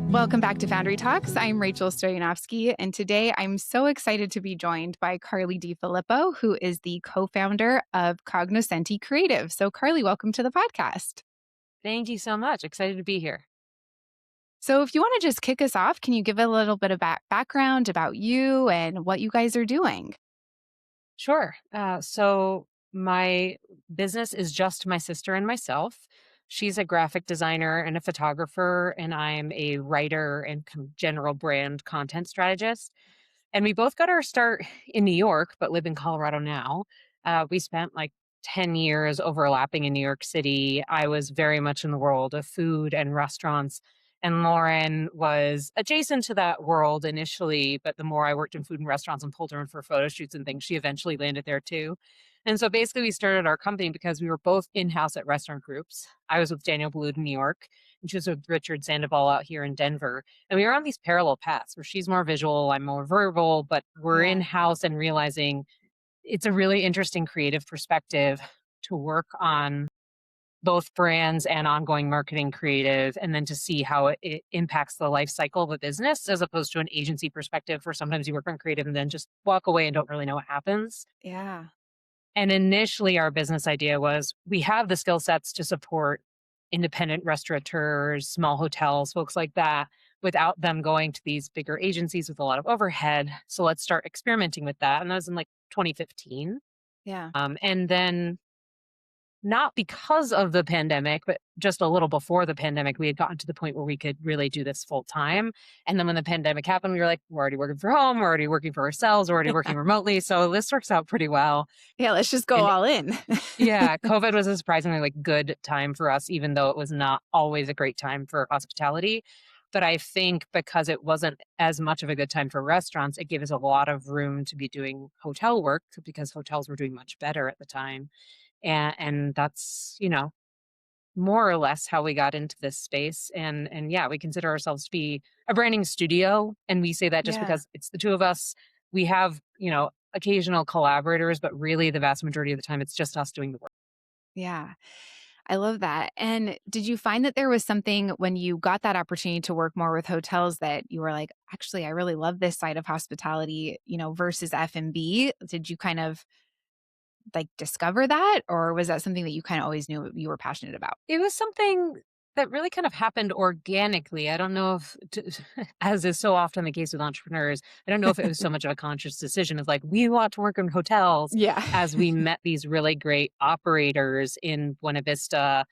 Welcome back to Foundry Talks. I'm Rachel Stoyanovsky, and today I'm so excited to be joined by Carly DeFilippo, who is the co-founder of Cognoscenti Creative. So, Carly, welcome to the podcast. Thank you so much. Excited to be here. So, if you want to just kick us off, can you give a little bit of background about you and what you guys are doing? Sure. So my business is just my sister and myself. She's a graphic designer and a photographer, and I'm a writer and general brand content strategist. And we both got our start in New York, but live in Colorado now. We spent like 10 years overlapping in New York City. I was very much in the world of food and restaurants. And Lauren was adjacent to that world initially, but the more I worked in food and restaurants and pulled her in for photo shoots and things, she eventually landed there too. And so basically, we started our company because we were both in house at restaurant groups. I was with Daniel Boulud in New York, and she was with Richard Sandoval out here in Denver. And we were on these parallel paths where she's more visual, I'm more verbal, but we're in Yeah. house and realizing it's a really interesting creative perspective to work on both brands and ongoing marketing creative, and then to see how it impacts the life cycle of a business as opposed to an agency perspective where sometimes you work on creative and then just walk away and don't really know what happens. Yeah. And initially, our business idea was we have the skill sets to support independent restaurateurs, small hotels, folks like that, without them going to these bigger agencies with a lot of overhead. So let's start experimenting with that. And that was in like 2015. Yeah. And then not because of the pandemic, but just a little before the pandemic, we had gotten to the point where we could really do this full time. And then when the pandemic happened, we were like, we're already working from home, we're already working for ourselves, we're already working remotely. So this works out pretty well. Yeah. Let's just go And all in. yeah, COVID was a surprisingly like good time for us, even though it was not always a great time for hospitality. But I think because it wasn't as much of a good time for restaurants, it gave us a lot of room to be doing hotel work because hotels were doing much better at the time. And that's, more or less how we got into this space. And yeah, we consider ourselves to be a branding studio. And we say that just Yeah. because it's the two of us. We have, occasional collaborators, but really the vast majority of the time it's just us doing the work. Yeah. I love that. And did you find that there was something when you got that opportunity to work more with hotels that you were like, actually, I really love this side of hospitality, versus F&B? Did you kind of like discover that, or was that something that you kind of always knew you were passionate about? It was something that really kind of happened organically. I don't know if, as is so often the case with entrepreneurs, I don't know if it was so much of a conscious decision of like, we want to work in hotels Yeah. as we met these really great operators in Buena Vista,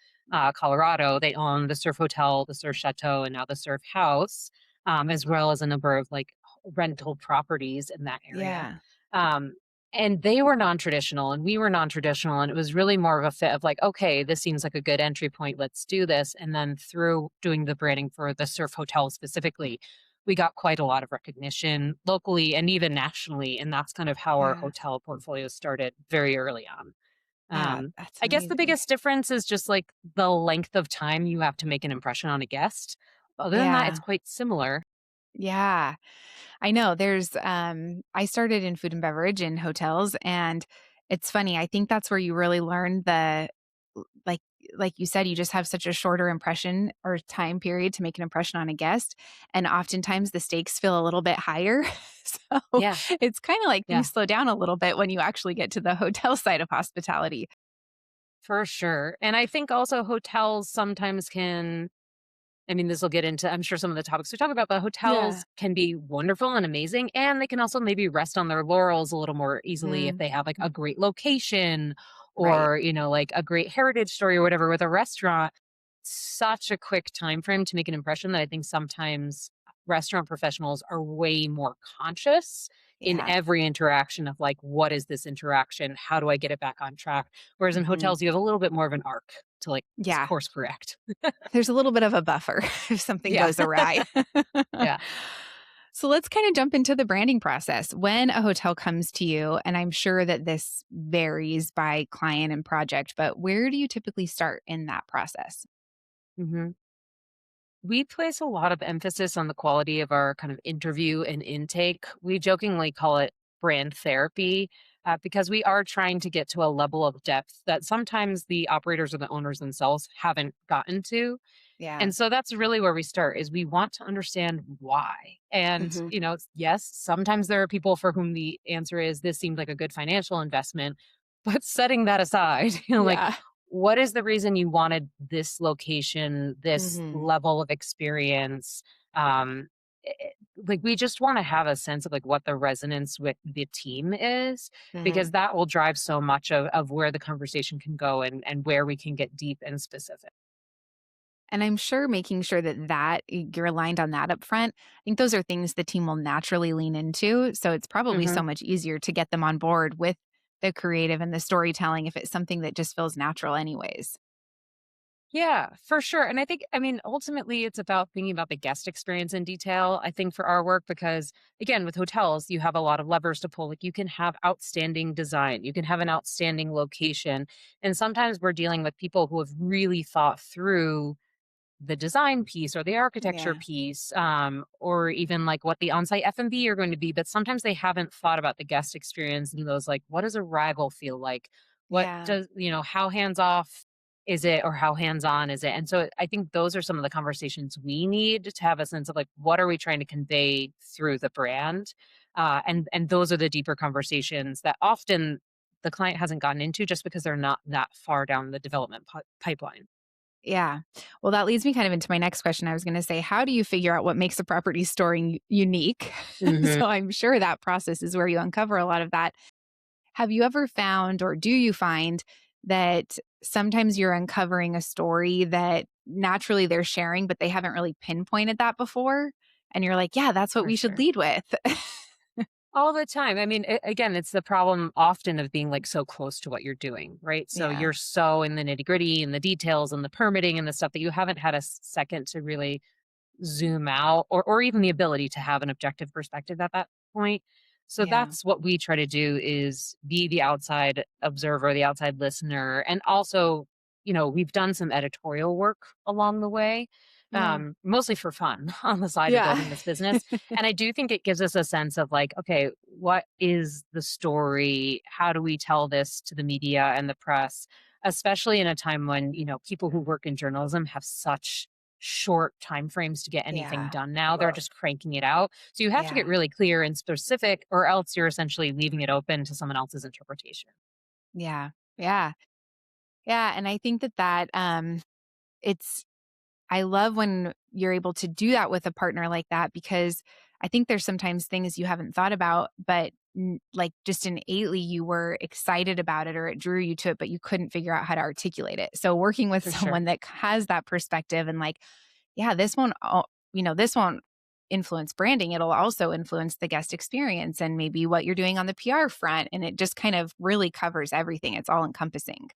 Colorado. They own the Surf Hotel, the Surf Chateau, and now the Surf House, as well as a number of like rental properties in that area. Yeah. Um, and they were non-traditional and we were non-traditional. And it was really more of a fit of like, okay, this seems like a good entry point. Let's do this. And then through doing the branding for the Surf Hotel specifically, we got quite a lot of recognition locally and even nationally. And that's kind of how our Yeah. hotel portfolio started very early on. Yeah. That's I guess the amazing. biggest difference is just like the length of time you have to make an impression on a guest. Other than that, it's Yeah. quite similar. Yeah. I know I started in food and beverage in hotels, and it's funny. I think that's where you really learn like like you said, you just have such a shorter impression or time period to make an impression on a guest. And oftentimes the stakes feel a little bit higher. So Yeah. it's kind of like Yeah. things slow down a little bit when you actually get to the hotel side of hospitality. For sure. And I think also hotels sometimes can, I mean, this will get into, I'm sure, some of the topics we talk about, but Yeah. hotels can be wonderful and amazing. And they can also maybe rest on their laurels a little more easily if Mhm. they have like a great location Right. or, like a great heritage story or whatever with a restaurant. Such a quick time frame to make an impression that I think sometimes restaurant professionals are way more conscious in Yeah. every interaction of like, what is this interaction? How do I get it back on track? Whereas in Mhm. hotels, you have a little bit more of an arc to like Yeah. course correct. There's a little bit of a buffer if something Yeah. goes awry. Yeah. So let's kind of jump into the branding process. When a hotel comes to you, and I'm sure that this varies by client and project, but where do you typically start in that process? hmm We place a lot of emphasis on the quality of our kind of interview and intake. We jokingly call it brand therapy. because we are trying to get to a level of depth that sometimes the operators or the owners themselves haven't gotten to. Yeah. And so that's really where we start is we want to understand why. And, Mhm. yes, sometimes there are people for whom the answer is this seemed like a good financial investment. But setting that aside, like Yeah. what is the reason you wanted this location, this Mhm. level of experience? Um, like we just want to have a sense of like what the resonance with the team is, because Mhm. that will drive so much of where the conversation can go and where we can get deep and specific. And I'm sure making sure you're aligned on that up front, I think those are things the team will naturally lean into, so it's probably so Mhm. much easier to get them on board with the creative and the storytelling if it's something that just feels natural anyways. Yeah, for sure. And I mean, ultimately, it's about thinking about the guest experience in detail. I think for our work, because again, with hotels, you have a lot of levers to pull. Like you can have outstanding design, you can have an outstanding location. And sometimes we're dealing with people who have really thought through the design piece or the architecture Yeah. piece, or even like what the on-site F&B are going to be, but sometimes they haven't thought about the guest experience and those like, what does arrival feel like? What Yeah. does, how hands off is it or how hands on is it? And so I think those are some of the conversations we need to have a sense of like, what are we trying to convey through the brand? And those are the deeper conversations that often the client hasn't gotten into just because they're not that far down the development pipeline. Yeah. Well, that leads me kind of into my next question. I was gonna say, how do you figure out what makes a property story unique? Mhm. So I'm sure that process is where you uncover a lot of that. Have you ever found, or do you find that sometimes you're uncovering a story that naturally they're sharing, but they haven't really pinpointed that before? And you're like, yeah, that's what For we should sure. lead with. All the time. I mean, again, it's the problem often of being like so close to what you're doing, right? So Yeah. you're so in the nitty gritty and the details and the permitting and the stuff that you haven't had a second to really zoom out or even the ability to have an objective perspective at that point. So Yeah. that's what we try to do is be the outside observer, the outside listener. And also, we've done some editorial work along the way, Yeah. mostly for fun on the side of Yeah. building this business. And I do think it gives us a sense of like, okay, what is the story? How do we tell this to the media and the press? Especially in a time when, people who work in journalism have such short time frames to get anything Yeah. done now. They're just cranking it out. So you have to get Yeah. really clear and specific, or else you're essentially leaving it open to someone else's interpretation. Yeah. Yeah. Yeah. And I think it's I love when you're able to do that with a partner like that because I think there's sometimes things you haven't thought about, but like just innately you were excited about it or it drew you to it, but you couldn't figure out how to articulate it. So working with For someone sure. that has that perspective and like, yeah, this won't influence branding. It'll also influence the guest experience and maybe what you're doing on the PR front. And it just kind of really covers everything. It's all encompassing.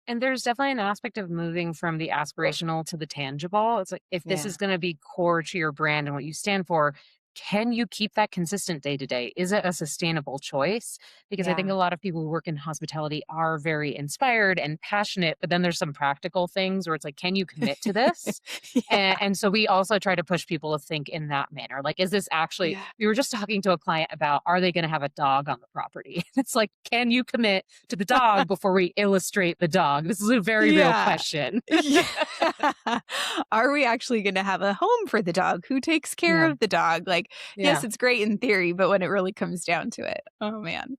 And there's definitely an aspect of moving from the aspirational to the tangible. It's like if this Yeah. is going to be core to your brand and what you stand for, can you keep that consistent day to day? Is it a sustainable choice? Because I think Yeah. a lot of people who work in hospitality are very inspired and passionate, but then there's some practical things where it's like, can you commit to this? Yeah. And so we also try to push people to think in that manner. Like, is this actually, Yeah. we were just talking to a client about, are they going to have a dog on the property? It's like, can you commit to the dog before we illustrate the dog? This is a very real Yeah. question. Yeah. Are we actually gonna have a home for the dog? Who takes care Yeah. of the dog? Like, yes, Yeah. it's great in theory, but when it really comes down to it, oh man.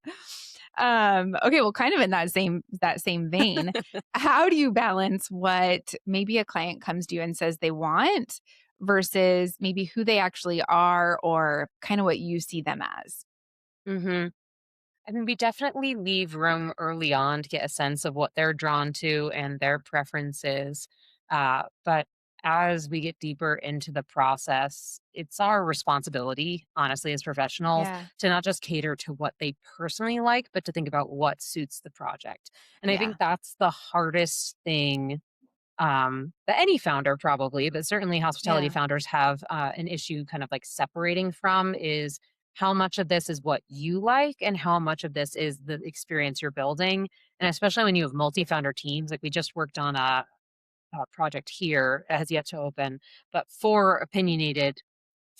Okay, well, kind of in that same vein, how do you balance what maybe a client comes to you and says they want versus maybe who they actually are or kind of what you see them as? hmm I mean, we definitely leave room early on to get a sense of what they're drawn to and their preferences. But as we get deeper into the process, it's our responsibility, honestly, as professionals, Yeah. to not just cater to what they personally like, but to think about what suits the project. And I Yeah. think that's the hardest thing that any founder probably, but certainly hospitality Yeah. founders have an issue kind of like separating from is how much of this is what you like and how much of this is the experience you're building. And especially when you have multi-founder teams, like we just worked on a project here, it has yet to open, but 4 opinionated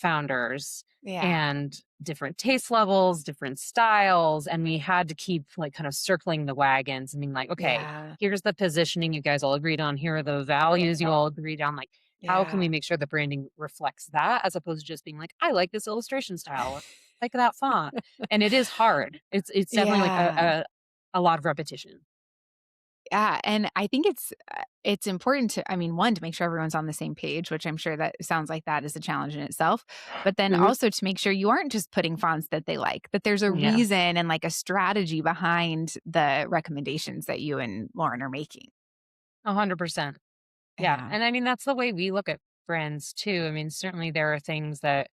founders Yeah. and different taste levels, different styles. And we had to keep like kind of circling the wagons and being like, okay, Yeah. here's the positioning you guys all agreed on. Here are the values you all agreed on. Like, how can we Yeah. make sure the branding reflects that as opposed to just being like, I like this illustration style, or I like that font. And it is hard. It's definitely like Yeah. a lot of repetition. Yeah, and I think it's important to I mean, 1, to make sure everyone's on the same page, which I'm sure that sounds like that is a challenge in itself, but then Mhm. also to make sure you aren't just putting fonts that they like, that there's a Yeah, reason and, like, a strategy behind the recommendations that you and Lauren are making. 100%. Yeah. Yeah. And I mean, that's the way we look at brands too. I mean, certainly there are things that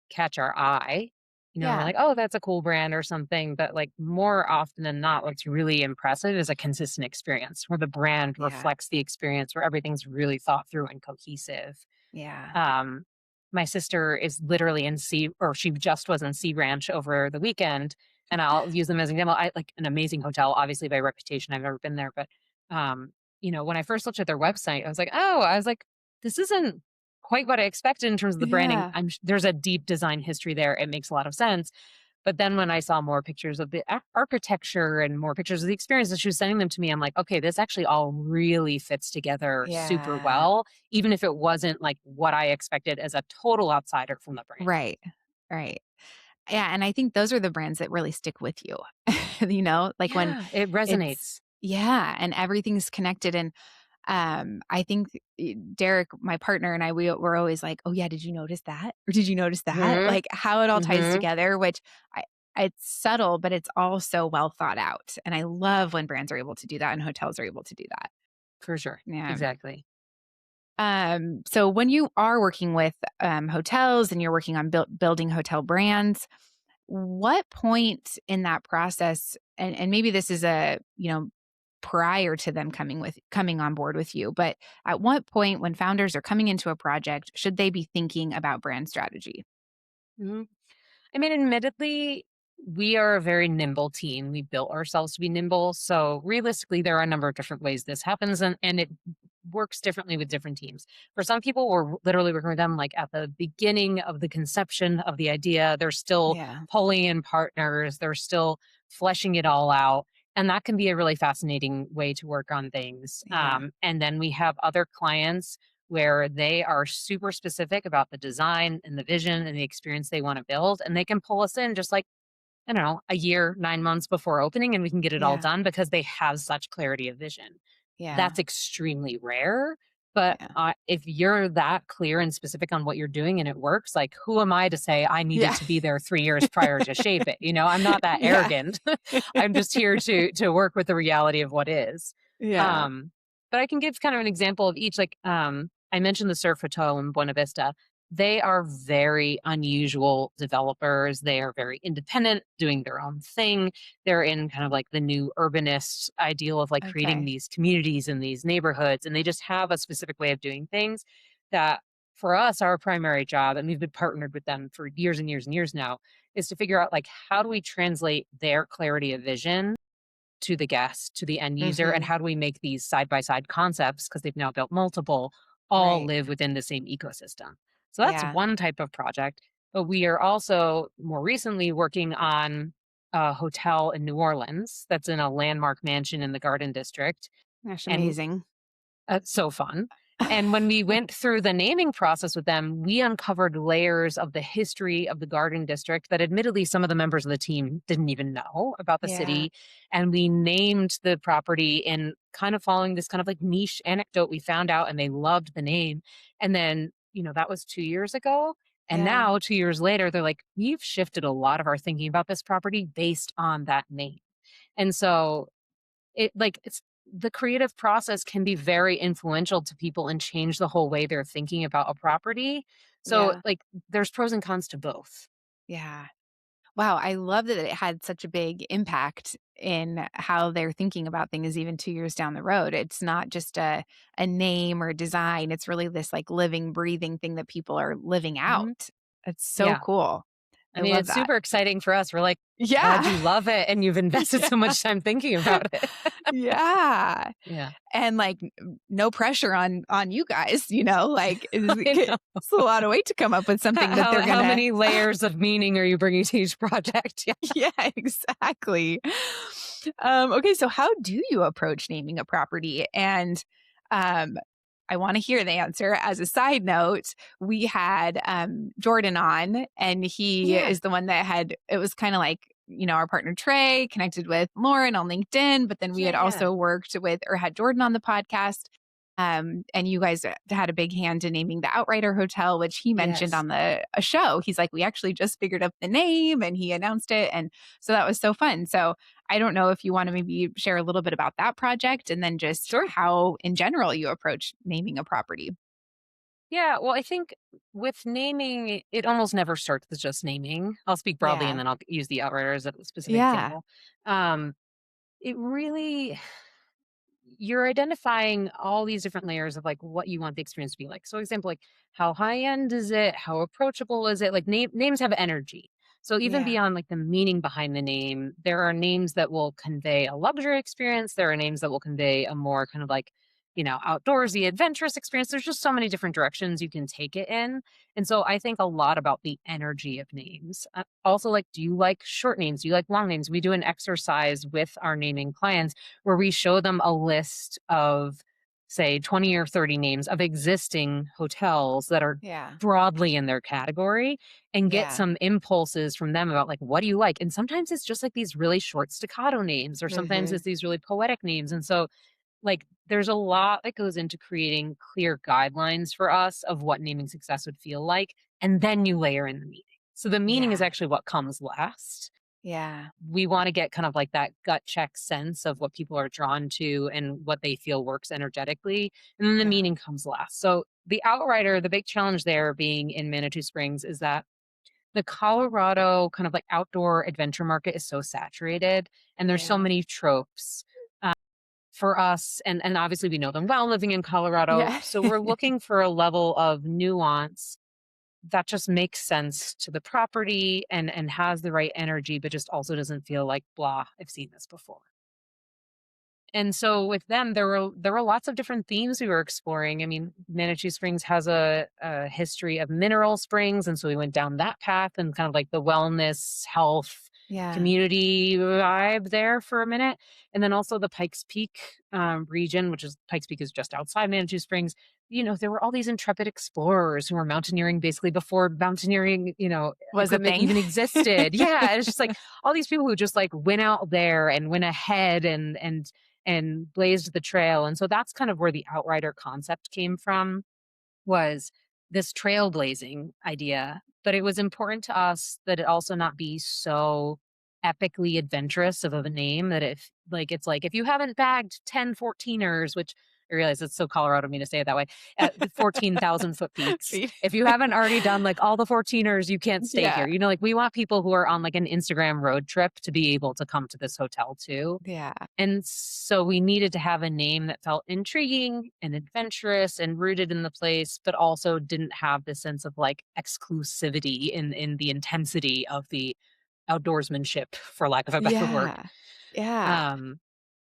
catch our eye. We're Yeah. like, oh, that's a cool brand or something. But like more often than not, what's really impressive is a consistent experience where the brand Yeah. reflects the experience, where everything's really thought through and cohesive. Yeah. Um, my sister is literally in Sea, or she just was in Sea Ranch over the weekend, and I'll use them as an example. I like an amazing hotel, obviously by reputation. I've never been there, but when I first looked at their website, I was like, this isn't quite what I expected in terms of the branding. Yeah. There's a deep design history there. It makes a lot of sense. But then when I saw more pictures of the architecture and more pictures of the experience that she was sending them to me, I'm like, okay, this actually all really fits together super Yeah. well, even if it wasn't like what I expected as a total outsider from the brand. Right. Right. Yeah, and I think those are the brands that really stick with you. Like when Yeah, it it's resonates. yeah, and everything's connected and I think Derek, my partner and I, we were always like, "Oh yeah, did you notice that? Or did you notice that?" Mhm. Like how it all ties Mhm. together, which I it's subtle, but it's all so well thought out. And I love when brands are able to do that and hotels are able to do that. For sure. Yeah. Exactly. So when you are working with hotels and you're working on building hotel brands, what point in that process, and maybe this is prior to them coming on board with you, but at what point when founders are coming into a project should they be thinking about brand strategy? Mhm. I mean, admittedly, we are a very nimble team. We built ourselves to be nimble. So realistically, there are a number of different ways this happens and it works differently with different teams. For some people, we're literally working with them like at the beginning of the conception of the idea. They're still Yeah. pulling in partners, they're still fleshing it all out. And that can be a really fascinating way to work on things. Yeah. And then we have other clients where they are super specific about the design and the vision and the experience they want to build. And they can pull us in just like, I don't know, a year, 9 months before opening, and we can get it all Yeah. done because they have such clarity of vision. Yeah. That's extremely rare. But Yeah. if you're that clear and specific on what you're doing and it works, like who am I to say I needed Yeah. to be there 3 years prior to shape it? I'm not that Yeah. arrogant. I'm just here to work with the reality of what is. Yeah. Um, but I can give kind of an example of each. Like I mentioned the Surf Hotel in Buena Vista. They are very unusual developers. They are very independent, doing their own thing. They're in kind of like the new urbanist ideal of like creating Okay. these communities in these neighborhoods. And they just have a specific way of doing things that for us, our primary job, and we've been partnered with them for years and years and years now, is to figure out like how do we translate their clarity of vision to the guest, to the end user, and Mhm. how do we make these side by side concepts, because they've now built multiple, all Right. live within the same ecosystem. So that's Yeah. one type of project. But we are also more recently working on a hotel in New Orleans that's in a landmark mansion in the Garden District. That's And amazing. so fun. And when we went through the naming process with them, we uncovered layers of the history of the garden district that admittedly some of the members of the team didn't even know about the Yeah. city. And we named the property in kind of following this kind of like niche anecdote we found out, and they loved the name. And then, that was 2 years ago. And Yeah. now, 2 years later, they're like, we've shifted a lot of our thinking about this property based on that name. And so it's the creative process can be very influential to people and change the whole way they're thinking about a property. So, Yeah. like, there's pros and cons to both. Yeah. Wow, I love that it had such a big impact in how they're thinking about things even 2 years down the road. It's not just a name or design, it's really this, like, living, breathing thing that people are living Mhm. out. It's so Yeah. cool. I I mean, love it's that. super exciting for us. We're like, glad Yeah. you love it and you've invested so Yeah. much time thinking about it. Yeah. Yeah, And, like, no pressure on you guys, like, I know. it's a lot of weight to come up with something that they're How gonna many layers of meaning are you bringing to each project? Yeah. Yeah, exactly. Okay, so how do you approach naming a property? And, um, I wanna hear the answer. As a side note, we had, Jordan on, and he Yeah. is the one that had it was kinda like, our partner Trey connected with Lauren on LinkedIn, but then we Yeah. had Yeah. also worked with or had Jordan on the podcast. And you guys had a big hand in naming the Outrider Hotel, which he mentioned Yes. on a show. He's like, we actually just figured out the name, and he announced it. And so that was so fun. So I don't know if you want to maybe share a little bit about that project and then just Sure. how, in general, you approach naming a property. Yeah. Well, I think with naming, it almost never starts with just naming. I'll speak broadly and Yeah. then I'll use the Outrider as a specific Yeah. example. Um, it really you're identifying all these different layers of like what you want the experience to be like. So, example, like how high end is it? How approachable is it? Like names have energy. So even Yeah. beyond like the meaning behind the name, there are names that will convey a luxury experience. There are names that will convey a more kind of like, outdoorsy, adventurous experience. There's just so many different directions you can take it in. And so I think a lot about the energy of names. Also, like, do you like short names? Do you like long names? We do an exercise with our naming clients where we show them a list of, say, 20 or 30 names of existing hotels that are Yeah. broadly in their category and get Yeah. some impulses from them about like what do you like, and sometimes it's just like these really short staccato names or sometimes Hmm. it's these really poetic names. And so like there's a lot that goes into creating clear guidelines for us of what naming success would feel like, and then you layer in the meaning. So the meaning is Yeah. actually what comes last. Yeah. We want to get kind of like that gut check sense of what people are drawn to and what they feel works energetically. And then the Yeah. meaning comes last. So the Outrider, the big challenge there being in Manitou Springs is that the Colorado kind of like outdoor adventure market is so saturated and there's so Yeah. many tropes for us. And obviously we know them well living in Colorado. Yeah. So we're looking for a level of nuance that just makes sense to the property and has the right energy, but just also doesn't feel like blah, I've seen this before. And so with them, there were lots of different themes we were exploring. I mean, Manitou Springs has a history of mineral springs, and so we went down that path and kind of like the wellness, health, Yeah. community vibe there for a minute. And then also the Pikes Peak region, which is Pikes Peak is just outside Manitou Springs. There were all these intrepid explorers who were mountaineering basically before mountaineering, Was a equipment thing. even existed. Yeah, it's just like all these people who just like went out there and went ahead and blazed the trail. And so that's kind of where the Outrider concept came from, was this trailblazing idea. But it was important to us that it also not be so epically adventurous of a name that it's like if you haven't bagged 10 14ers, which I realize it's so Colorado of me to say it that way, at the 14,000-foot peaks. Feet. If you haven't already done like all the 14ers, you can't stay Yeah. here. Like we want people who are on like an Instagram road trip to be able to come to this hotel too. Yeah. And so we needed to have a name that felt intriguing and adventurous and rooted in the place, but also didn't have this sense of like exclusivity in the intensity of the outdoorsmanship, for lack of a better word. Yeah. Yeah. Um,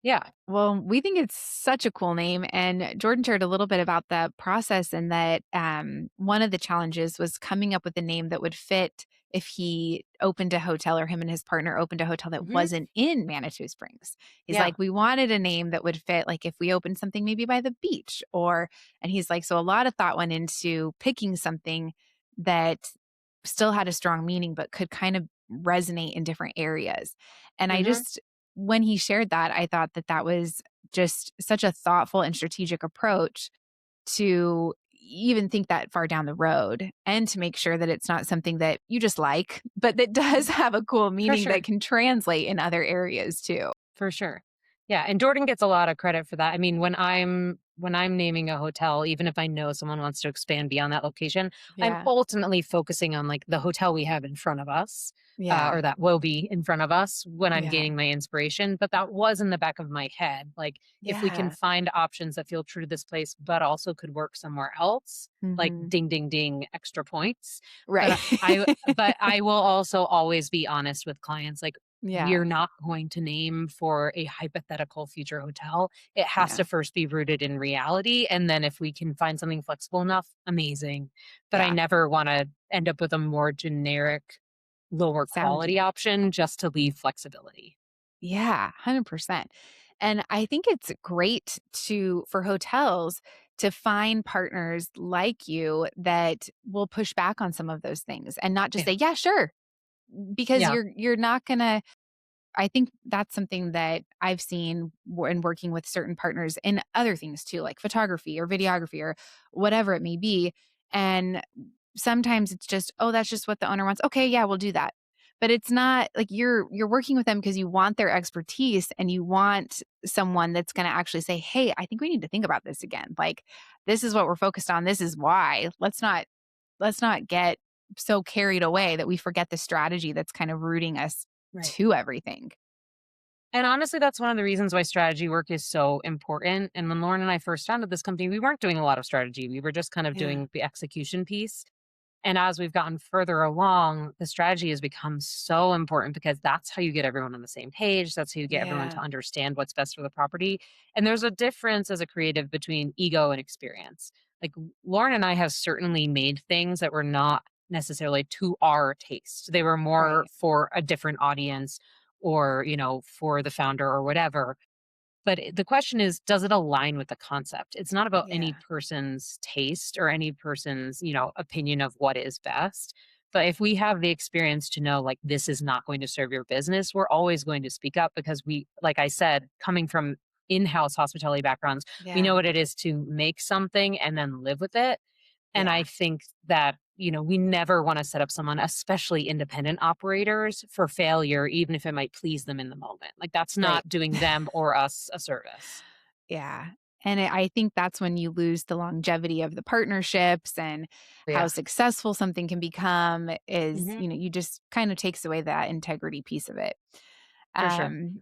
yeah. Well, we think it's such a cool name. And Jordan shared a little bit about the process and that one of the challenges was coming up with a name that would fit if he opened a hotel or him and his partner opened a hotel that Hmm. wasn't in Manitou Springs. He's Yeah. like, we wanted a name that would fit, like if we opened something maybe by the beach and he's like, so a lot of thought went into picking something that still had a strong meaning, but could kind of resonate in different areas. And I Hmm. just, when he shared that, I thought that that was just such a thoughtful and strategic approach to even think that far down the road and to make sure that it's not something that you just like, but that does have a cool For meaning that sure. can translate in other areas too. For sure. Yeah. And Jordan gets a lot of credit for that. I mean, when I'm when I'm naming a hotel, even if I know someone wants to expand beyond that location, I'm Yeah. ultimately focusing on like the hotel we have in front of us, Yeah. or that will be in front of us when I'm Yeah. gaining my inspiration. But that was in the back of my head. Like, if we can Yeah. find options that feel true to this place, but also could work somewhere else, like Mhm. ding, ding, ding, extra points. Right. But I will also always be honest with clients. Like, Yeah. we're not going to name for a hypothetical future hotel. It has Yeah. to first be rooted in reality, and then if we can find something flexible enough, amazing. But I Yeah. never wanna end up with a more generic, lower Sounding. quality option just to leave flexibility. Yeah, 100%. And I think it's great for hotels to find partners like you that will push back on some of those things and not just Yeah. say, "Yeah, sure," because Yeah. you're not gonna. I think that's something that I've seen in working with certain partners in other things too, like photography or videography or whatever it may be. And sometimes it's just, oh, that's just what the owner wants. Okay, yeah, we'll do that. But it's not like you're working with them because you want their expertise and you want someone that's going to actually say, "Hey, I think we need to think about this again. Like this is what we're focused on. This is why. Let's not get so carried away that we forget the strategy that's kind of rooting us Right. to everything." And honestly, that's one of the reasons why strategy work is so important. And when Lauren and I first founded this company, we weren't doing a lot of strategy. We were just kind of Yeah. doing the execution piece. And as we've gotten further along, the strategy has become so important because that's how you get everyone on the same page. That's how you get everyone to Yeah. understand what's best for the property. And there's a difference as a creative between ego and experience. Like, Lauren and I have certainly made things that were not necessarily to our taste. They were more Right. for a different audience, or, for the founder or whatever. But the question is, does it align with the concept? It's not about any Yeah. person's taste or any person's, opinion of what is best. But if we have the experience to know, like, this is not going to serve your business, we're always going to speak up because we, like I said, coming from in house hospitality backgrounds, we Yeah. know what it is to make something and then live with it. And I Yeah. think that, we never want to set up someone, especially independent operators, for failure, even if it might please them in the moment. Like, that's Right. not doing them or us a service. Yeah. And I think that's when you lose the longevity of the partnerships and how Yeah. successful something can become is, Hmm. you just kind of takes away that integrity piece of it. For sure. Um,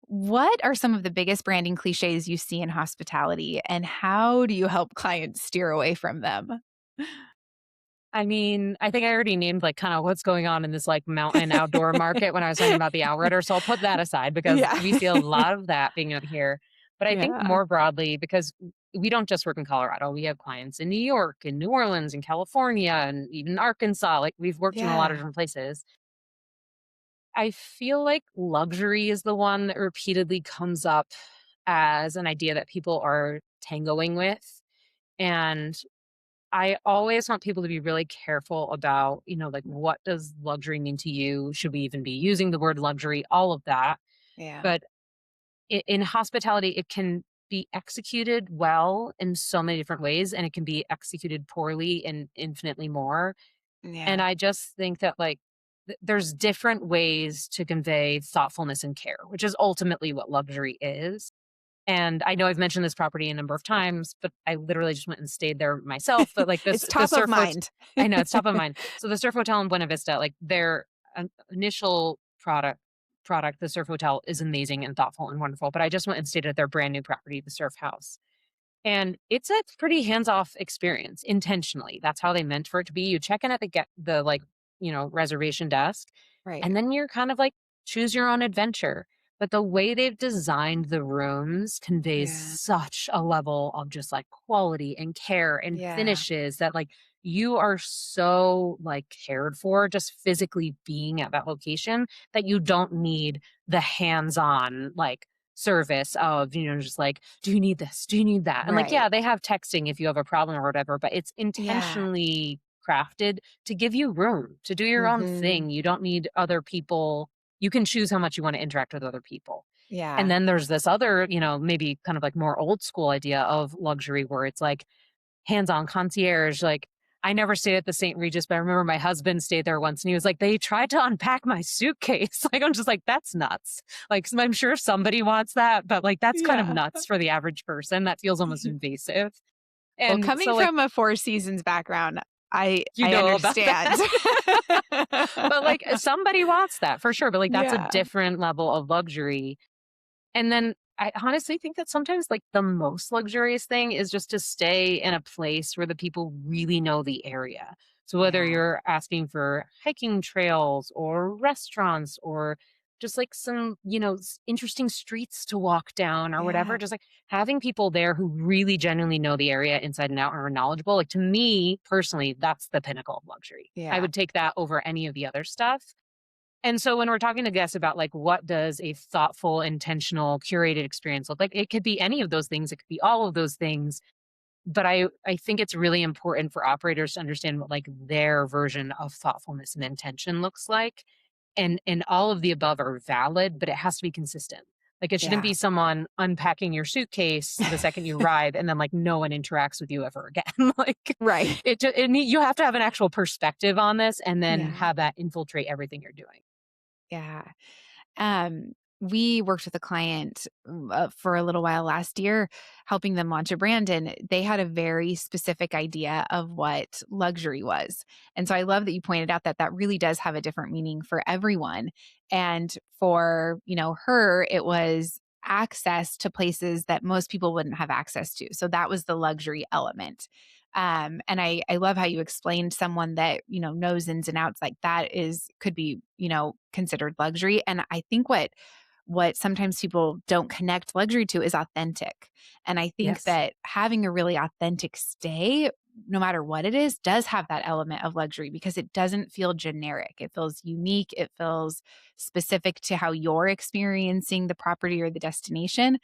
what are some of the biggest branding cliches you see in hospitality and how do you help clients steer away from them? I mean, I think I already named like kind of what's going on in this like mountain outdoor market when I was talking about the outrider. So I'll put that aside because Yeah. we see a lot of that being out here. But I think Yeah. more broadly, because we don't just work in Colorado, we have clients in New York and New Orleans and California and even Arkansas. Like, we've worked in a lot of Yeah. different places. I feel like luxury is the one that repeatedly comes up as an idea that people are tangoing with. And I always want people to be really careful about, like, what does luxury mean to you? Should we even be using the word luxury? All of that. Yeah. But in hospitality, it can be executed well in so many different ways, and it can be executed poorly in infinitely more. And Yeah. I just think that, like, there's different ways to convey thoughtfulness and care, which is ultimately what luxury is. And I know I've mentioned this property a number of times, but I literally just went and stayed there myself. But like It's the top of surf hotel, mind. I know it's top of mind. So the surf hotel in Buena Vista, like, their initial product, the surf hotel, is amazing and thoughtful and wonderful. But I just went and stayed at their brand new property, the surf house. And it's a pretty hands-off experience intentionally. That's how they meant for it to be. You check in at the like, reservation desk, Right. and then you're kind of like choose your own adventure. But the way they've designed the rooms conveys Yeah. such a level of just like quality and care and Yeah. finishes that, like, you are so like cared for just physically being at that location, that you don't need the hands-on like service of, just like, do you need this? Do you need that? And like, Right. yeah, they have texting if you have a problem or whatever, but it's Yeah. intentionally crafted to give you room to do your own Mhm. thing. You don't need other people. You can choose how much you want to interact with other people. And Yeah. then there's this other, maybe kind of like more old school idea of luxury where it's like hands-on concierge, like, I never stayed at the St. Regis, but I remember my husband stayed there once and he was like, they tried to unpack my suitcase. Like, I'm just like, that's nuts. Like, I'm sure somebody wants that, but like, that's kind of Yeah. nuts for the average person. That feels almost invasive. Well, And coming so, like, from a Four Seasons background, you I know all about understand. that. But like, somebody wants that for sure. But like, that's a Yeah. different level of luxury. And then I honestly think that sometimes like the most luxurious thing is just to stay in a place where the people really know the area. So whether Yeah. you're asking for hiking trails or restaurants or just like some, interesting streets to walk down or whatever, Yeah. just like having people there who really genuinely know the area inside and out and are knowledgeable. Like to me personally, that's the pinnacle of luxury. I Yeah. would take that over any of the other stuff. And so when we're talking to guests about like what does a thoughtful, intentional, curated experience look like, it could be any of those things. It could be all of those things. But I think it's really important for operators to understand what like their version of thoughtfulness and intention looks like. And all of the above are valid, but it has to be consistent. Like it shouldn't Yeah. be someone unpacking your suitcase the second you arrive and then like no one interacts with you ever again. Like Right. you have to have an actual perspective on this and then Yeah. have that infiltrate everything you're doing. Yeah. Um, we worked with a client for a little while last year, helping them launch a brand, and they had a very specific idea of what luxury was. And so I love that you pointed out that that really does have a different meaning for everyone. And for, her, it was access to places that most people wouldn't have access to. So that was the luxury element. And I love how you explained someone that, knows ins and outs like that could be, considered luxury. And I think what sometimes people don't connect luxury to is authentic. And I think Yes. that having a really authentic stay, no matter what it is, does have that element of luxury because it doesn't feel generic. It feels unique. It feels specific to how you're experiencing the property or the destination.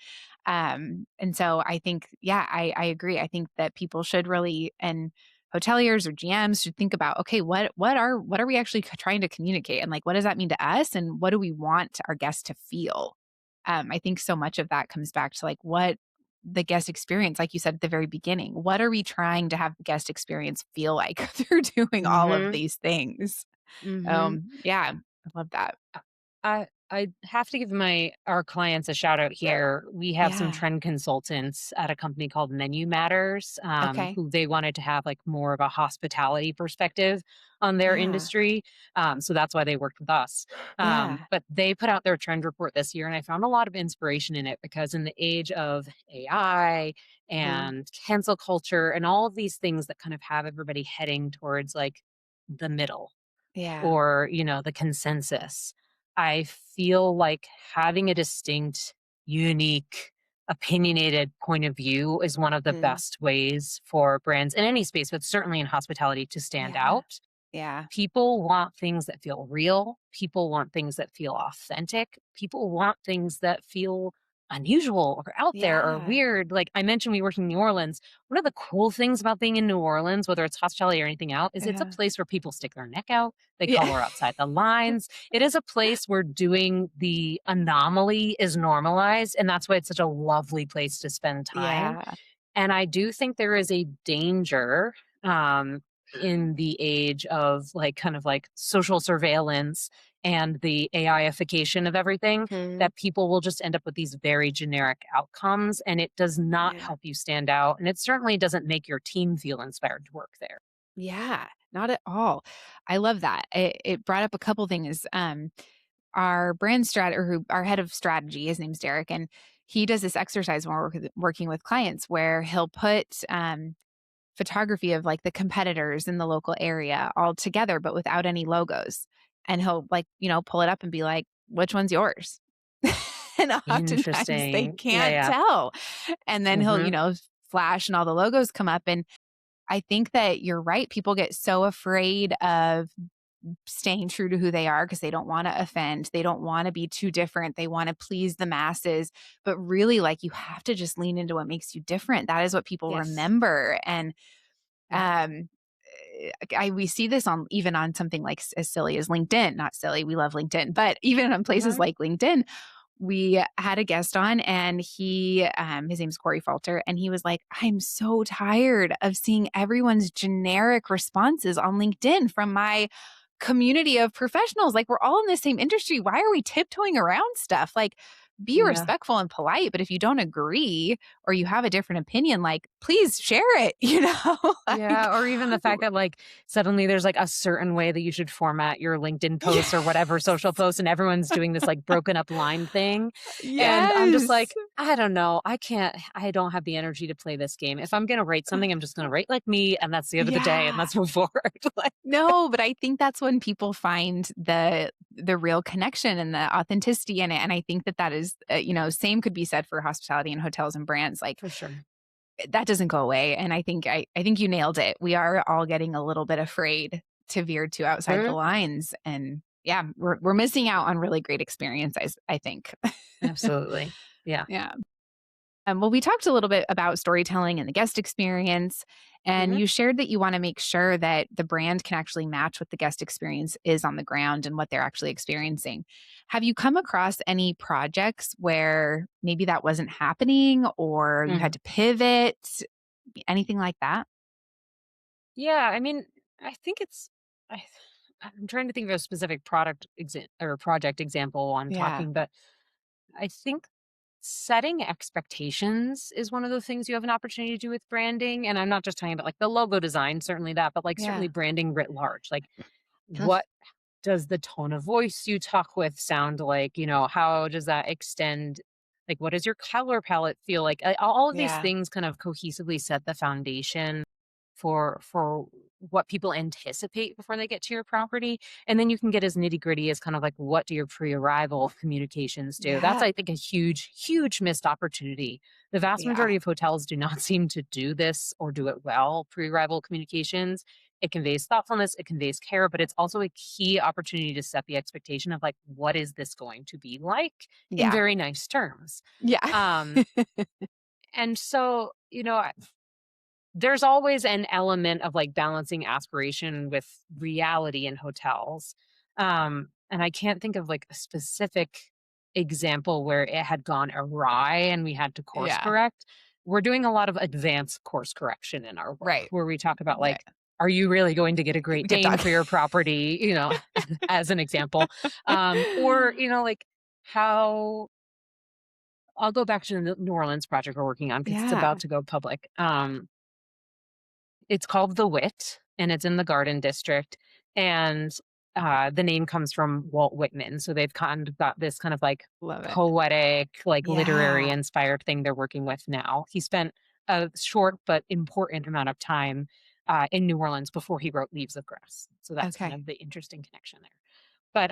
And so I think, yeah, I agree. I think that people should really, and hoteliers or GMs should think about, okay, what are we actually trying to communicate? And like, what does that mean to us? And what do we want our guests to feel? I think so much of that comes back to like what the guest experience, like you said at the very beginning, what are we trying to have the guest experience feel like through doing all of Mhm. these things? Mhm. Yeah, I love that. I have to give our clients a shout out here. We have some Yeah. trend consultants at a company called Menu Matters, Okay. who they wanted to have like more of a hospitality perspective on their Yeah. industry. So that's why they worked with us. Yeah. But they put out their trend report this year, and I found a lot of inspiration in it because in the age of AI Uh-huh. and cancel culture and all of these things that kind of have everybody heading towards like the middle Yeah. or, the consensus. I feel like having a distinct, unique, opinionated point of view is one of the Mhm. best ways for brands in any space, but certainly in hospitality to stand Yeah. out. Yeah. People want things that feel real. People want things that feel authentic. People want things that feel unusual or out there or Yeah. weird. Like I mentioned, we work in New Orleans. One of the cool things about being in New Orleans, whether it's hospitality or anything else, is it's a Yeah. place where people stick their neck out. They Yeah. color outside the lines. It is a place where doing the anomaly is normalized. And that's why it's such a lovely place to spend time. Yeah. And I do think there is a danger um, in the age of like kind of like social surveillance and the AIification of everything Mhm. that people will just end up with these very generic outcomes. And it does not Yeah. help you stand out. And it certainly doesn't make your team feel inspired to work there. Yeah, not at all. I love that. It brought up a couple things. Our brand strat or who our head of strategy, his name's Derek, and he does this exercise when we're working with clients where he'll put photography of like the competitors in the local area all together, but without any logos. And he'll like, pull it up and be like, which one's yours? And oftentimes they Interesting. Yeah, can't yeah. tell. And then he'll, Hmm. flash and all the logos come up. And I think that you're right. People get so afraid of staying true to who they are because they don't want to offend. They don't want to be too different. They want to please the masses. But really, like, you have to just lean into what makes you different. That is what people Yes. remember. And Yeah. um, we see this on even on something like as silly as LinkedIn. Not silly, we love LinkedIn, but even on places Hmm. like LinkedIn, we had a guest on and his name's Corey Falter, and he was like, I'm so tired of seeing everyone's generic responses on LinkedIn from my community of professionals. Like, we're all in the same industry. Why are we tiptoeing around stuff? Like, be Yeah. respectful and polite, but if you don't agree or you have a different opinion, like, please share it, Yeah, like, or even the fact that, like, suddenly there's, like, a certain way that you should format your LinkedIn posts or whatever yes. social post, and everyone's doing this, like, broken up line thing, and I'm just Yes. like, "I don't know. I don't have the energy to play this game. If I'm gonna write something, I'm just gonna write like me, and that's the end of the day, and Yeah. let's move forward." Like No, but I think that's when people find the real connection and the authenticity in it, and I think that that is, same could be said for hospitality and hotels and brands, like, for sure. that doesn't go away, and I think you nailed it. We are all getting a little bit afraid to veer too outside the Mhm. lines, and yeah, we're missing out on really great experiences, I think. Absolutely. Yeah. Yeah. Well, we talked a little bit about storytelling and the guest experience, and Mhm. you shared that you want to make sure that the brand can actually match what the guest experience is on the ground and what they're actually experiencing. Have you come across any projects where maybe that wasn't happening or you had Mhm. to pivot, anything like that? Yeah, I mean, I think I I'm trying to think of a specific or project example while I'm Yeah. talking, but I think setting expectations is one of the things you have an opportunity to do with branding. And I'm not just talking about like the logo design, certainly that, but like Yeah. certainly branding writ large. Like, what does the tone of voice you talk with sound like? How does that extend? Like, what does your color palette feel like? All of these Yeah. things kind of cohesively set the foundation for what people anticipate before they get to your property, and then you can get as nitty-gritty as kind of like, what do your pre-arrival communications do? That's, Yeah. I think, a huge missed opportunity. The vast Yeah. majority of hotels do not seem to do this or do it well. Pre-arrival communications, it conveys thoughtfulness, it conveys care, but it's also a key opportunity to set the expectation of like, what is this going to be like in Yeah. very nice terms. Yeah. um and so, there's always an element of, like, balancing aspiration with reality in hotels. And I can't think of, like, a specific example where it had gone awry and we had to course Yeah. correct. We're doing a lot of advanced course correction in our work Right. where we talk about, Right. like, are you really going to get a Great Get Dane that. for your property, as an example. Or, like, how I'll go back to the New Orleans project we're working on because it's Yeah. about to go public. It's called The Wit, and it's in the Garden District, and, the name comes from Walt Whitman, so they've kind of got this kind of, like, Love it. poetic, like, literary Yeah. inspired thing they're working with now. He spent a short but important amount of time, in New Orleans before he wrote Leaves of Grass, so that's kind Okay. of the interesting connection there. But,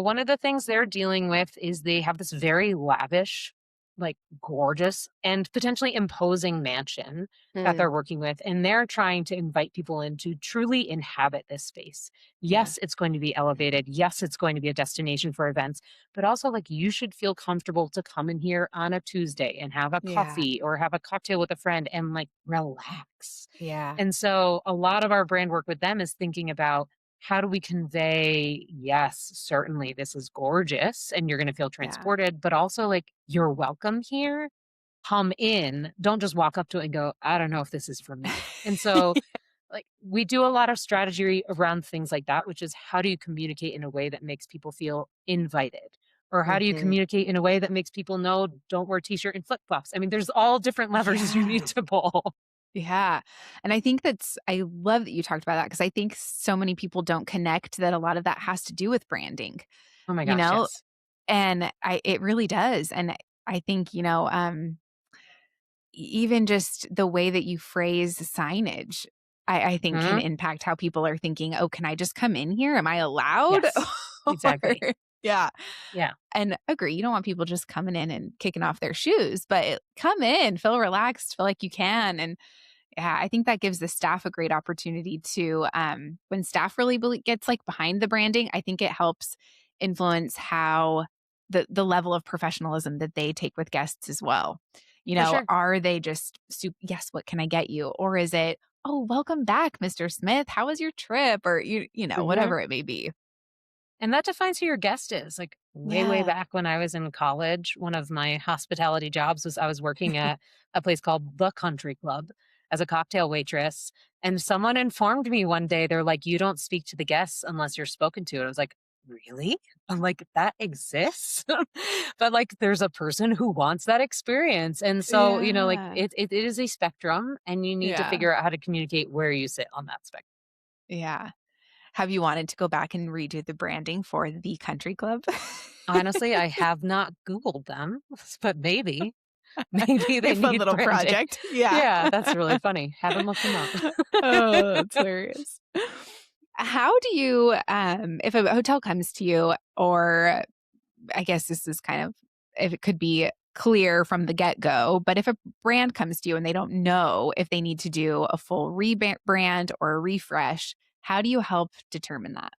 one of the things they're dealing with is they have this very lavish, like, gorgeous and potentially imposing mansion that Mm. they're working with, and they're trying to invite people in to truly inhabit this space. Yeah. Yes, it's going to be elevated. Yes, it's going to be a destination for events, but also, like, you should feel comfortable to come in here on a Tuesday and have a Yeah. coffee or have a cocktail with a friend and, like, relax. Yeah. And so a lot of our brand work with them is thinking about, how do we convey, yes, certainly this is gorgeous and you're going to feel Yeah. transported, but also like, you're welcome here. Come in. Don't just walk up to it and go, I don't know if this is for me. And so, like, we do a lot of strategy around things like that, which is, how do you communicate in a way that makes people feel invited? Or how do you Mhm. communicate in a way that makes people know, don't wear t-shirt and flip flops? I mean, there's all different levers you need Yeah. to pull. Yeah. And I love that you talked about that because I think so many people don't connect that a lot of that has to do with branding, Oh my you gosh, know? yes. And it really does. And I think, even just the way that you phrase signage, I think can Mhm. impact how people are thinking, oh, can I just come in here? Am I allowed? Yes, or exactly. yeah. Yeah, And agree, you don't want people just coming in and kicking off their shoes, but come in, feel relaxed, feel like you can. And yeah, I think that gives the staff a great opportunity to, when staff really gets like behind the branding, I think it helps influence how the level of professionalism that they take with guests as well. for sure. Are they just yes, what can I get you? Or is it, oh, welcome back, Mr. Smith. How was your trip? Or Mhm. whatever it may be. And that defines who your guest is. Like, way, way Yeah. back when I was in college. One of my hospitality jobs was I was working at a place called The Country Club as a cocktail waitress. And someone informed me one day, they're like, you don't speak to the guests unless you're spoken to. And I was like, really? I'm like, that exists? But like, there's a person who wants that experience. And so, like Yeah. it is a spectrum and you need to Yeah. figure out how to communicate where you sit on that spectrum. Yeah. Have you wanted to go back and redo the branding for the country club? Honestly, I have not Googled them, but maybe. Maybe A they fun need little branding. project. Yeah. Yeah, that's really funny. Haven't looked them up. Oh, that's hilarious. How do you, if a hotel comes to you, or I guess this is kind of, if it could be clear from the get go, but if a brand comes to you and they don't know if they need to do a full rebrand or a refresh, how do you help determine that?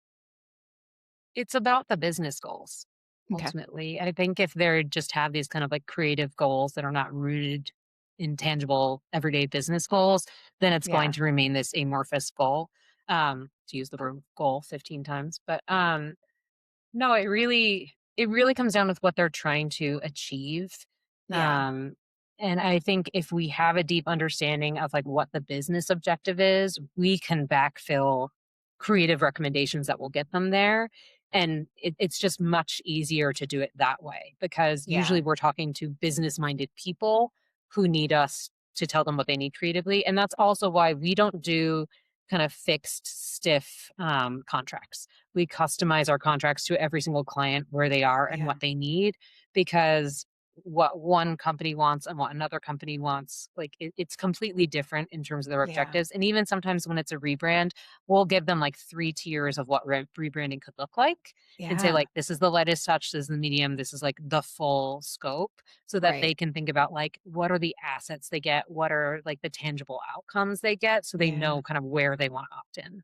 It's about the business goals, Okay. ultimately. I think if they're just have these kind of like creative goals that are not rooted in tangible everyday business goals, then it's going Yeah. to remain this amorphous goal. To use the word goal 15 times. But no, it really comes down with what they're trying to achieve. Yeah. Um, and I think if we have a deep understanding of like what the business objective is, we can backfill creative recommendations that will get them there. And it's just much easier to do it that way because Yeah. usually we're talking to business minded people who need us to tell them what they need creatively. And that's also why we don't do kind of fixed, stiff contracts. We customize our contracts to every single client where they are and Yeah. what they need because what one company wants and what another company wants, like it's completely different in terms of their Yeah. objectives. And even sometimes when it's a rebrand, we'll give them like 3 tiers of what rebranding could look like and say, Yeah. like, this is the lightest touch, this is the medium, this is like the full scope so that Right. they can think about like what are the assets they get, what are like the tangible outcomes they get so they Yeah. know kind of where they want to opt in.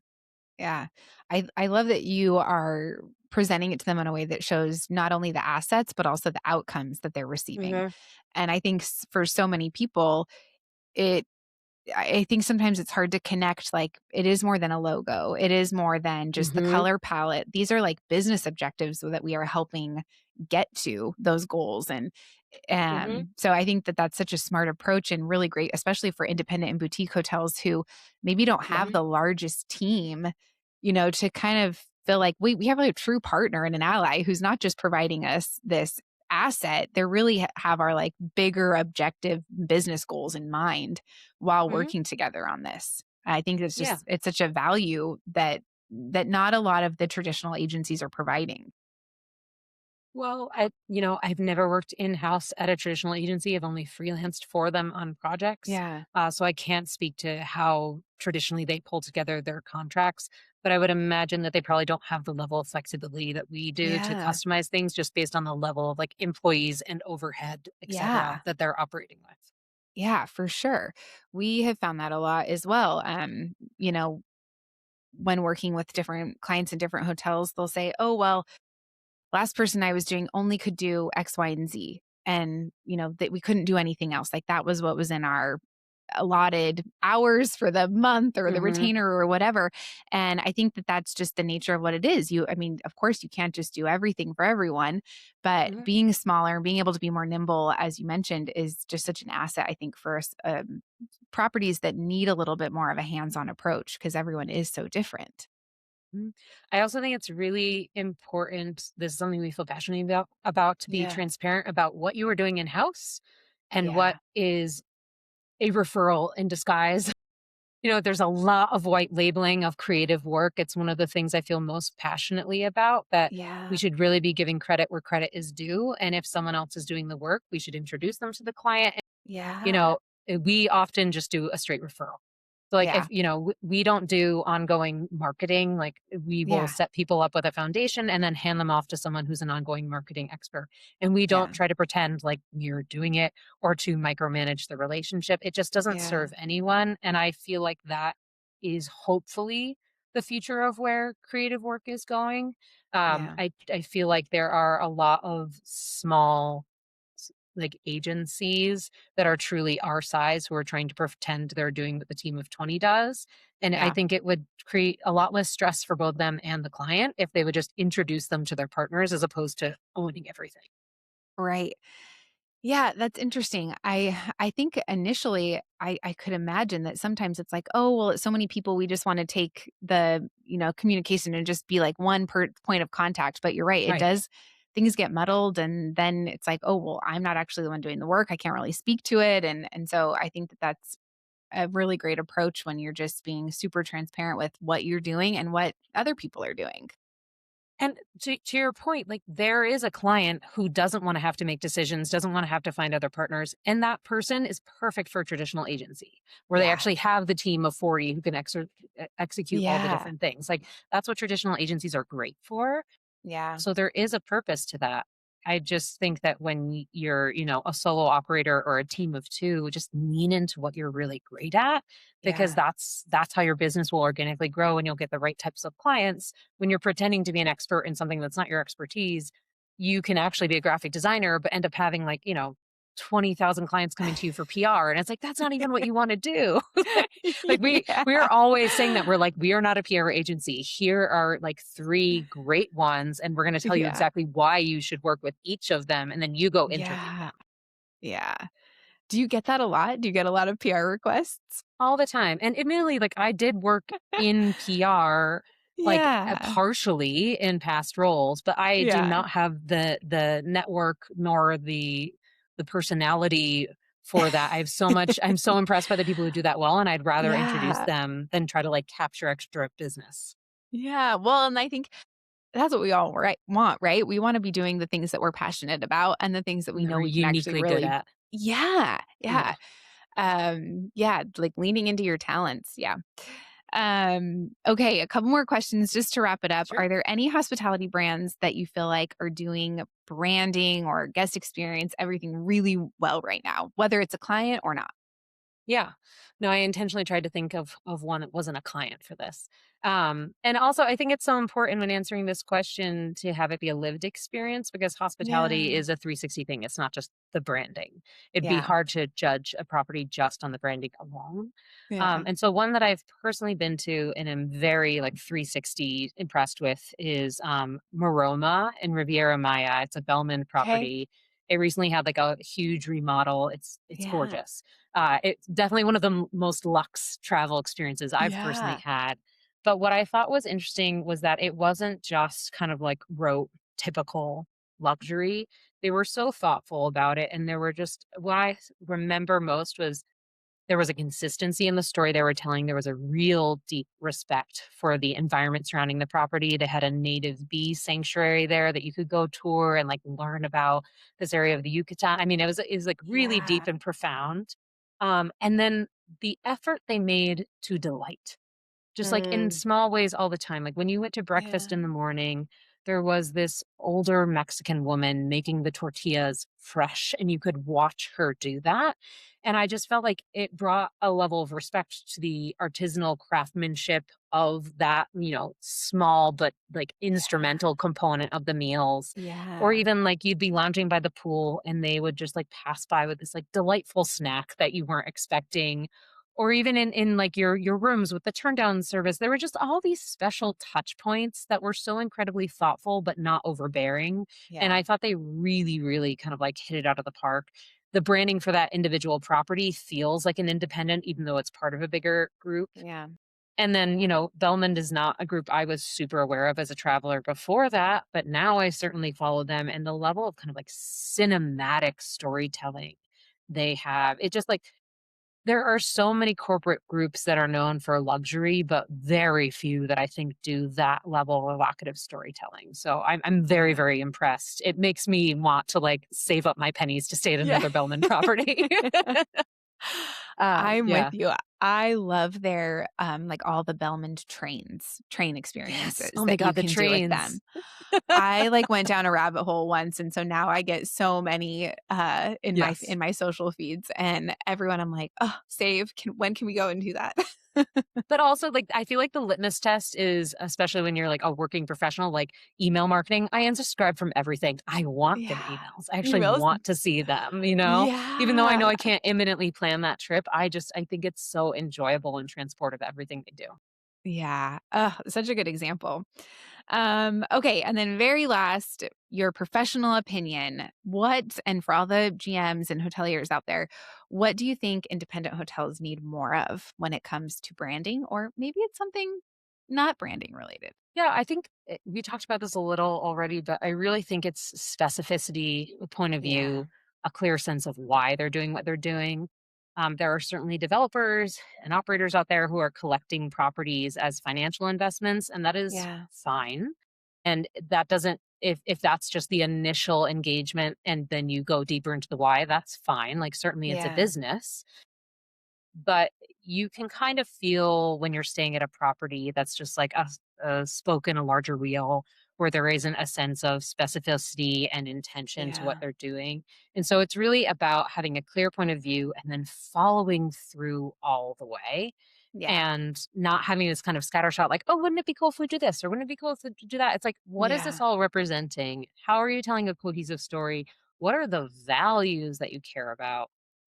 Yeah. I love that you are presenting it to them in a way that shows not only the assets, but also the outcomes that they're receiving. Mhm. And I think for so many people, it I think sometimes it's hard to connect, like, it is more than a logo. It is more than just the Mhm. color palette. These are, like, business objectives so that we are helping get to those goals, and, Mhm. so I think that that's such a smart approach and really great, especially for independent and boutique hotels who maybe don't have Mhm. the largest team, to kind of feel like we have a true partner and an ally who's not just providing us this asset. They really have our, like, bigger objective business goals in mind while Mhm. working together on this. I think Yeah. it's such a value that not a lot of the traditional agencies are providing. Well, I've never worked in house at a traditional agency. I've only freelanced for them on projects. Yeah. So I can't speak to how traditionally they pull together their contracts, but I would imagine that they probably don't have the level of flexibility that we do to Yeah. customize things just based on the level of like employees and overhead, et cetera, Yeah. that they're operating with. Yeah, for sure. We have found that a lot as well. When working with different clients in different hotels, they'll say, "Oh, well, last person I was doing only could do X, Y, and Z." And, that we couldn't do anything else. Like that was what was in our allotted hours for the month or the Mhm. retainer or whatever. And I think that that's just the nature of what it is. I mean, of course, you can't just do everything for everyone, but Mhm. being smaller and being able to be more nimble, as you mentioned, is just such an asset, I think, for properties that need a little bit more of a hands on approach because everyone is so different. Mhm. I also think it's really important. This is something we feel passionate about to be Yeah. transparent about what you are doing in house and what Yeah. is a referral in disguise. There's a lot of white labeling of creative work. It's one of the things I feel most passionately about that we Yeah. should really be giving credit where credit is due. And if someone else is doing the work, we should introduce them to the client. You Yeah. know, we often just do a straight referral. So, like, if, Yeah. we don't do ongoing marketing, like, we will Yeah. set people up with a foundation and then hand them off to someone who's an ongoing marketing expert. And we don't Yeah. try to pretend like we're doing it or to micromanage the relationship. It just doesn't Yeah. serve anyone. And I feel like that is hopefully the future of where creative work is going. Yeah. I feel like there are a lot of small like agencies that are truly our size who are trying to pretend they're doing what the team of 20 does. And I Yeah. think it would create a lot less stress for both them and the client if they would just introduce them to their partners as opposed to owning everything. Right. Yeah, that's interesting. I think initially I could imagine that sometimes it's like, "Oh, well, it's so many people, we just wanna take the, communication and just be like one point of contact." But you're right, it Right. does things get muddled, and then it's like, "Oh, well, I'm not actually the one doing the work. I can't really speak to it." And so I think that that's a really great approach when you're just being super transparent with what you're doing and what other people are doing. And to your point, like there is a client who doesn't want to have to make decisions, doesn't want to have to find other partners. And that person is perfect for a traditional agency where they Yeah. actually have the team of 40 who can execute all the Yeah. different things. Like that's what traditional agencies are great for. Yeah. So there is a purpose to that. I just think that when you're, a solo operator or a team of two, just lean into what you're really great at because Yeah. that's how your business will organically grow and you'll get the right types of clients. When you're pretending to be an expert in something that's not your expertise, you can actually be a graphic designer but end up having 20,000 clients coming to you for PR and it's like that's not even what you want to do. Like we Yeah. are always saying that we're like, we are not a PR agency. Here are like three great ones, and we're going to tell you Yeah. exactly why you should work with each of them, and then you go interview Yeah. them Yeah. Do you get that a lot? Do you get a lot of PR requests? all the time. And admittedly, like I did work in PR, like Yeah. partially in past roles, but I do Yeah. not have the network nor the personality for that. I have so much. I'm so impressed by the people who do that well, and I'd rather introduce Yeah. them than try to like capture extra business. Yeah. Well, and I think that's what we all want, right? We wanna be doing the things that we're passionate about and the things that we That know we're we can actually uniquely good really. at. Yeah. Yeah, Yeah. Yeah, like leaning into your talents. Yeah. Okay, a couple more questions just to wrap it up. sure. Are there any hospitality brands that you feel like are doing branding or guest experience, everything really well right now, whether it's a client or not? Yeah. No, I intentionally tried to think of one that wasn't a client for this. And also I think it's so important when answering this question to have it be a lived experience because hospitality Yeah. is a 360 thing. It's not just the branding. It'd be Yeah. hard to judge a property just on the branding alone. Yeah. And so one that I've personally been to and am very like 360 impressed with is Maroma in Riviera Maya. It's a Bellman Okay. property. It recently had like a huge remodel. It's Yeah. gorgeous. It's definitely one of the most luxe travel experiences I've personally Yeah. had. But what I thought was interesting was that it wasn't just kind of like rote, typical luxury. They were so thoughtful about it. And there were just, what I remember most was there was a consistency in the story they were telling. There was a real deep respect for the environment surrounding the property. They had a native bee sanctuary there that you could go tour and like learn about this area of the Yucatan. I mean, it was like really deep Yeah. and profound. And then the effort they made to delight just like in Mm. small ways all the time. Like when you went to Yeah. breakfast in the morning, there was this older Mexican woman making the tortillas fresh, and you could watch her do that. And I just felt like it brought a level of respect to the artisanal craftsmanship of that, small but like Yeah. instrumental component of the meals. Or Yeah. even like you'd be lounging by the pool and they would just like pass by with this like delightful snack that you weren't expecting or even in like your rooms with the turn down service, there were just all these special touch points that were so incredibly thoughtful but not overbearing. And Yeah. I thought they really, really kind of like hit it out of the park. The branding for that individual property feels like an independent, even though it's part of a bigger group. Yeah. And then, Bellmond is not a group I was super aware of as a traveler before that, but now I certainly follow them. And the level of kind of like cinematic storytelling they have, it just like there are so many corporate groups that are known for luxury, but very few that I think do that level of evocative storytelling. So I'm very, Yeah. very impressed. It makes me want to like save up my pennies to stay at Yeah. another Bellman property. I'm with Yeah. you. I love their, like, all the Belmond train Yes. experiences Oh my that you God, the can do with trains. them. I, like, went down a rabbit hole once, and so now I get so many, in my Yes. social feeds, and everyone I'm like, "Oh, save. When can we go and do that?" But also, like, I feel like the litmus test is, especially when you're like a working professional, like email marketing, I unsubscribe from everything. I want the Yeah. emails. I actually Emails. want to see them, you know? Even though I know Yeah. I can't imminently plan that trip, I think it's so enjoyable and transportive, everything they do. Yeah. Such a good example. Okay, and then very last, your professional opinion. What and for all the GMs and hoteliers out there, what do you think independent hotels need more of when it comes to branding? Or maybe it's something not branding related. Yeah, I think we talked about this a little already, but I really think it's specificity, a point of Yeah. view, a clear sense of why they're doing what they're doing. There are certainly developers and operators out there who are collecting properties as financial investments, and that is Yeah. fine. And that doesn't, if that's just the initial engagement and then you go deeper into the why, that's fine. Like, certainly it's a Yeah. business, but you can kind of feel when you're staying at a property that's just like a spoke in a larger reel where there isn't a sense of specificity and intention to what Yeah. they're doing. And so it's really about having a clear point of view and then following through all the way Yeah. and not having this kind of scattershot like, oh, wouldn't it be cool if we do this? Or wouldn't it be cool if we do that? It's like, what is this Yeah. all representing? How are you telling a cohesive story? What are the values that you care about?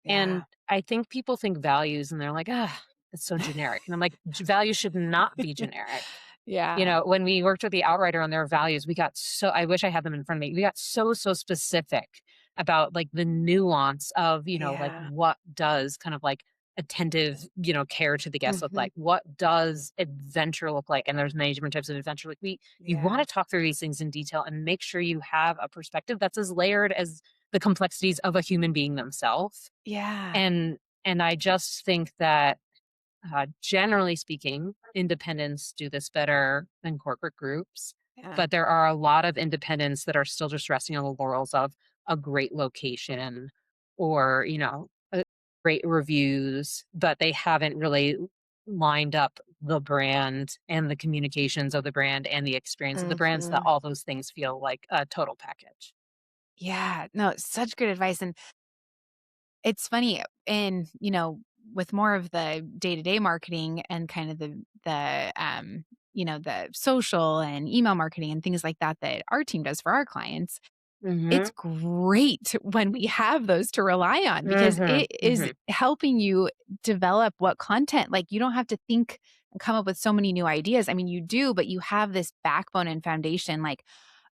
And Yeah. I think people think values and they're like, "Ah, it's so generic." And I'm like, Values should not be generic." You Yeah. know, when we worked with the Outrider on their values, we got so I wish I had them in front of me. We got so specific about, like, the nuance of, like, Yeah. what does kind of, like, attentive, care to the guests look Mhm. like? What does adventure look like? And there's many different types of adventure. Like, you Yeah. wanna talk through these things in detail and make sure you have a perspective that's as layered as the complexities of a human being themselves. Yeah. And I just think that, generally speaking, independents do this better than corporate groups, Yeah. but there are a lot of independents that are still just resting on the laurels of a great location or, great reviews, but they haven't really lined up the brand and the communications of the brand and the experience of the brand so that Mhm. all those things feel like a total package. Yeah. No, such good advice, and it's funny, and, with more of the day-to-day marketing and kind of the social and email marketing and things like that that our team does for our clients, it's Mhm. great when we have those to rely on because Mhm. it is Mhm. helping you develop what content like, you don't have to think and come up with so many new ideas. I mean, you do, but you have this backbone and foundation, like,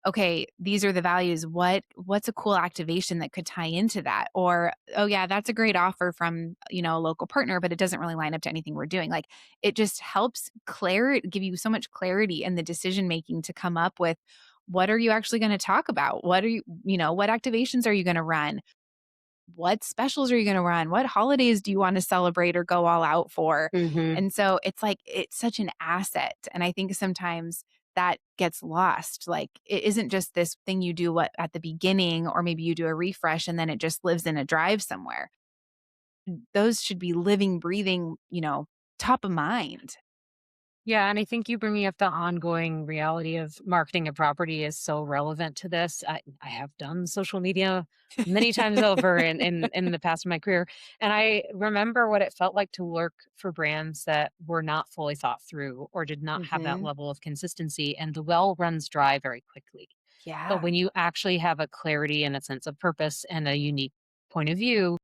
okay, these are the values. What's a cool activation that could tie into that? Or, oh yeah, that's a great offer from, a local partner, but it doesn't really line up to anything we're doing. Like it just helps give you so much clarity in the decision making to come up with what are you actually going to talk about? What are what activations are you going to run? What specials are you gonna run? What holidays do you wanna celebrate or go all out for? Mhm. And so it's like it's such an asset, and I think sometimes that gets lost, like, it isn't just this thing you do what at the beginning or maybe you do a refresh and then it just lives in a drive somewhere. Those should be living, breathing, top of mind. Yeah, and I think you bringing up the ongoing reality of marketing a property is so relevant to this. I have done social media many times over in the past of my career, and I remember what it felt like to work for brands that were not fully thought through or did not have that Mhm. level of consistency, and the well runs dry very quickly. But Yeah. when you actually have a clarity and a sense of purpose and a unique point of view,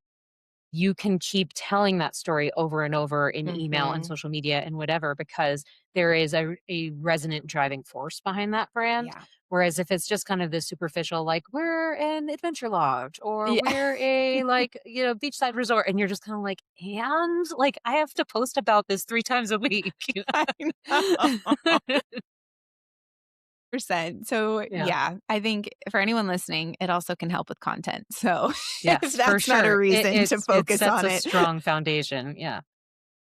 you can keep telling that story over and over in email and Mhm. social media and whatever because there is a resonant driving force behind that brand. Yeah. Whereas if it's just kind of this superficial, like we're an adventure lodge or Yeah. we're a like, beachside resort, and you're just kind of like, and like I have to post about this 3 times a week. I know. Percent. So, Yeah. yeah, I think for anyone listening, it also can help with content. So, if Yes, for that's not a sure. It reason to it's it focus sets on a it. strong foundation. Yeah.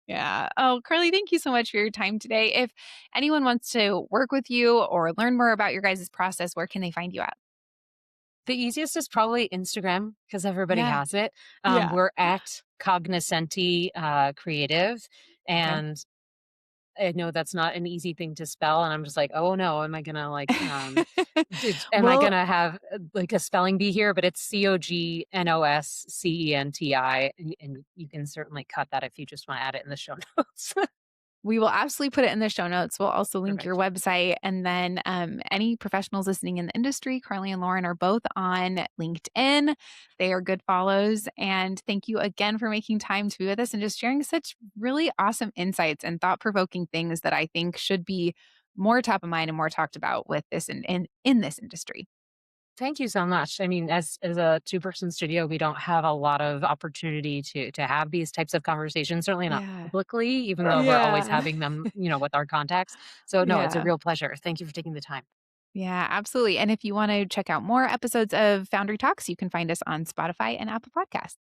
Yeah. Oh, Carly, thank you so much for your time today. If anyone wants to work with you or learn more about your guys' process, where can they find you at? The easiest is probably Instagram because everybody Yeah. has it. Yeah. We're at Cognoscenti Creative, Okay. and I know that's not an easy thing to spell, and I'm just like, oh no, am I gonna am I Well, gonna have like a spelling bee here? But it's Cognoscenti, and you can certainly cut that if you just want to add it in the show notes. We will absolutely put it in the show notes. We'll also link your Perfect. website. And then any professionals listening in the industry, Carly and Lauren are both on LinkedIn. They are good follows. And thank you again for making time to be with us and just sharing such really awesome insights and thought provoking things that I think should be more top of mind and more talked about with this in this industry. Thank you so much. I mean, as a two-person studio, we don't have a lot of opportunity to have these types of conversations, certainly not Yeah. publicly, even though we're always Yeah. having them, with our contacts. So no, it's a Yeah. real pleasure. Thank you for taking the time. Yeah, absolutely. And if you want to check out more episodes of Foundry Talks, you can find us on Spotify and Apple Podcasts.